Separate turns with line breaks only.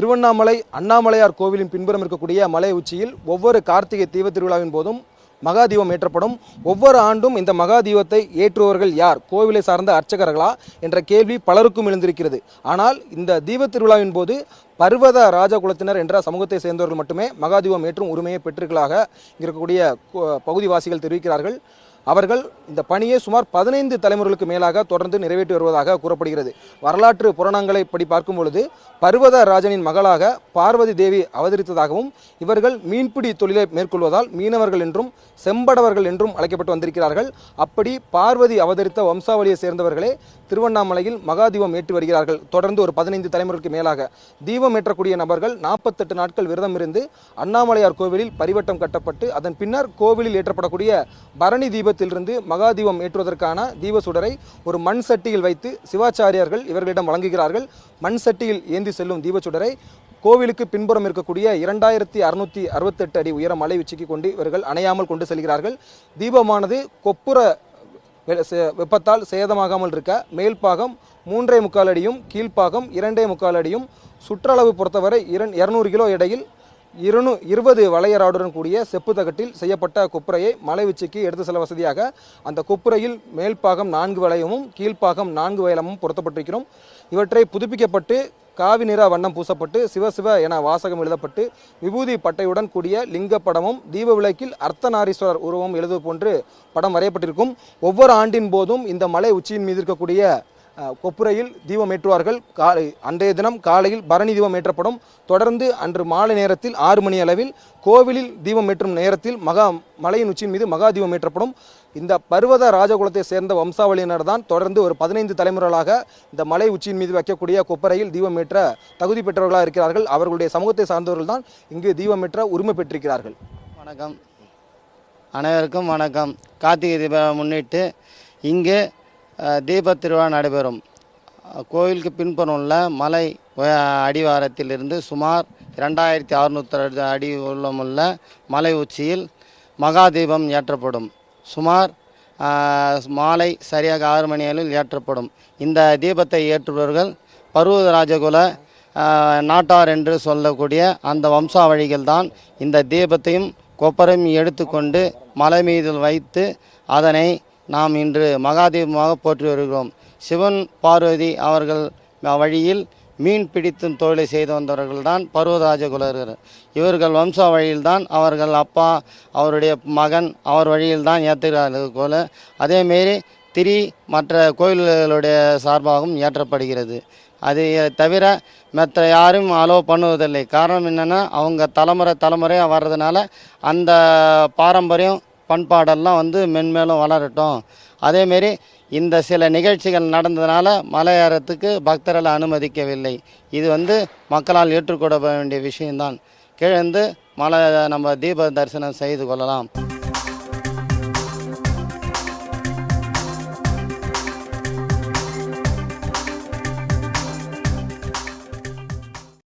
திருவண்ணாமலை அண்ணாமலையார் கோவிலின் பின்புறம் இருக்கக்கூடிய மலை உச்சியில் ஒவ்வொரு கார்த்திகை தீப திருவிழாவின் போதும் மகாதீபம் ஏற்றப்படும். ஒவ்வொரு ஆண்டும் இந்த மகாதீபத்தை ஏற்றுபவர்கள் யார்? கோவிலை சார்ந்த அர்ச்சகர்களா என்ற கேள்வி பலருக்கும் எழுந்திருக்கிறது. ஆனால் இந்த தீப திருவிழாவின் போது பர்வத ராஜகுலத்தினர் என்ற சமூகத்தை சேர்ந்தவர்கள் மட்டுமே மகாதீபம் ஏற்றும் உரிமையை பெற்றிருக்கலாக இருக்கக்கூடிய பகுதிவாசிகள் தெரிவிக்கிறார்கள். அவர்கள் இந்த பணியை சுமார் 15 தலைமுறைகளுக்கு மேலாக தொடர்ந்து நிறைவேற்றி வருவதாக கூறப்படுகிறது. வரலாற்று புராணங்களை படி பார்க்கும் பொழுது பர்வத ராஜனின் மகளாக பார்வதி தேவி அவதரித்ததாகவும் இவர்கள் மீன்பிடி தொழிலை மேற்கொள்வதால் மீனவர்கள் என்றும் செம்படவர்கள் என்றும் அழைக்கப்பட்டு வந்திருக்கிறார்கள். அப்படி பார்வதி அவதரித்த வம்சாவளியை சேர்ந்தவர்களே திருவண்ணாமலையில் மகாதீபம் ஏற்றி வருகிறார்கள். தொடர்ந்து ஒரு 15 தலைமுறைக்கு மேலாக தீபம் ஏற்றக்கூடிய நபர்கள் 48 நாட்கள் விரதம் இருந்து அண்ணாமலையார் கோவிலில் பரிவட்டம் கட்டப்பட்டு அதன் பின்னர் கோவிலில் ஏற்றப்படக்கூடிய பரணி தீபத்திலிருந்து மகாதீபம் ஏற்றுவதற்கான தீப சுடரை ஒரு மண் சட்டியில் வைத்து சிவாச்சாரியார்கள் இவர்களிடம் வழங்குகிறார்கள். மண் சட்டியில் ஏந்தி செல்லும் தீப சுடரை கோவிலுக்கு பின்புறம் இருக்கக்கூடிய 2668 அடி உயர மலை உச்சிக்கு கொண்டு இவர்கள் அணையாமல் கொண்டு செல்கிறார்கள். தீபமானது கொப்புர வெப்பத்தால் சேதமாகாமல் இருக்க மேல்பாகம் 3.25 அடியும் கீழ்ப்பாகம் 2.25 அடியும் சுற்றளவு பொறுத்தவரை 200 கிலோ எடையில் 20 வளையராடுடன் கூடிய செப்பு தகட்டில் செய்யப்பட்ட கொப்புரையை மலை உச்சிக்கு எடுத்து செல்ல வசதியாக அந்த கொப்புரையில் மேல்பாகம் 4 வளையமும் கீழ்ப்பாகம் 4 வயலமும் பொருத்தப்பட்டிருக்கிறோம். இவற்றை புதுப்பிக்கப்பட்டு காவி நிற வண்ணம் பூசப்பட்டு சிவசிவ என வாசகம் எழுதப்பட்டு விபூதி பட்டையுடன் கூடிய லிங்க படமும் தீப விளக்கில் அர்த்தநாரீஸ்வரர் உருவம் எழுதுவது போன்று படம் வரையப்பட்டிருக்கும். ஒவ்வொரு ஆண்டின் போதும் இந்த மலை உச்சியின் மீது இருக்கக்கூடிய கொப்புரையில் தீபம் ஏற்றுவார்கள். அன்றைய தினம் காலையில் பரணி தீபம் ஏற்றப்படும். தொடர்ந்து அன்று மாலை நேரத்தில் 6 மணி அளவில் கோவிலில் தீபம் ஏற்றும் நேரத்தில் மலையின் உச்சியின் மீது மகா தீபம் ஏற்றப்படும். இந்த பர்வத ராஜகுலத்தை சேர்ந்த வம்சாவளியினர் தான் தொடர்ந்து ஒரு 15 தலைமுறைகளாக இந்த மலை உச்சியின் மீது வைக்கக்கூடிய கொப்பரையில் தீபம் ஏற்ற தகுதி பெற்றவர்களாக இருக்கிறார்கள். அவர்களுடைய சமூகத்தை சார்ந்தவர்கள் தான் இங்கு தீபம் ஏற்ற உரிமை பெற்றிருக்கிறார்கள்.
வணக்கம், அனைவருக்கும் வணக்கம். கார்த்திகை தீபம் முன்னிட்டு இங்கு தீப திருவிழா நடைபெறும். கோயிலுக்கு பின்புறம் உள்ள மலை அடிவாரத்திலிருந்து சுமார் 2600 அடி உள்ள மலை உச்சியில் மகாதீபம் ஏற்றப்படும். சுமார் மாலை சரியாக 6 மணி அளவில் ஏற்றப்படும். இந்த தீபத்தை ஏற்றுபவர்கள் பர்வத ராஜகுல நாட்டார் என்று சொல்லக்கூடிய அந்த வம்சாவழிகள் தான் இந்த தீபத்தையும் கொப்பரையும் எடுத்துக்கொண்டு மலை மீது வைத்து அதனை நாம் இன்று மகாதீபமாக போற்றி வருகிறோம். சிவன் பார்வதி அவர்கள் வழியில் மீன் பிடித்தும் தொழிலை செய்து வந்தவர்கள் தான் பர்வதராஜகுலர்கள். இவர்கள் வம்சா வழியில்தான் அவர்கள் அப்பா அவருடைய மகன் அவர் வழியில்தான் ஏற்றுகிறார்கள் போல அதேமாரி திரி மற்ற கோயில்களுடைய சார்பாகவும் ஏற்றப்படுகிறது. அது தவிர மற்ற யாரும் அலோவ் பண்ணுவதில்லை. காரணம் என்னென்னா அவங்க தலைமுறையாக வர்றதுனால அந்த பாரம்பரியம் பண்பாடெல்லாம் மென்மேலும் வளரட்டும். அதேமாரி இந்த சில நிகழ்ச்சிகள் நடந்ததுனால மலையேறத்துக்கு பக்தர்களை அனுமதிக்கவில்லை. இது மக்களால் ஏற்றுக்கொள்ள வேண்டிய விஷயம்தான். கீழே மலை நம்ம தீப தரிசனம் செய்து கொள்ளலாம்.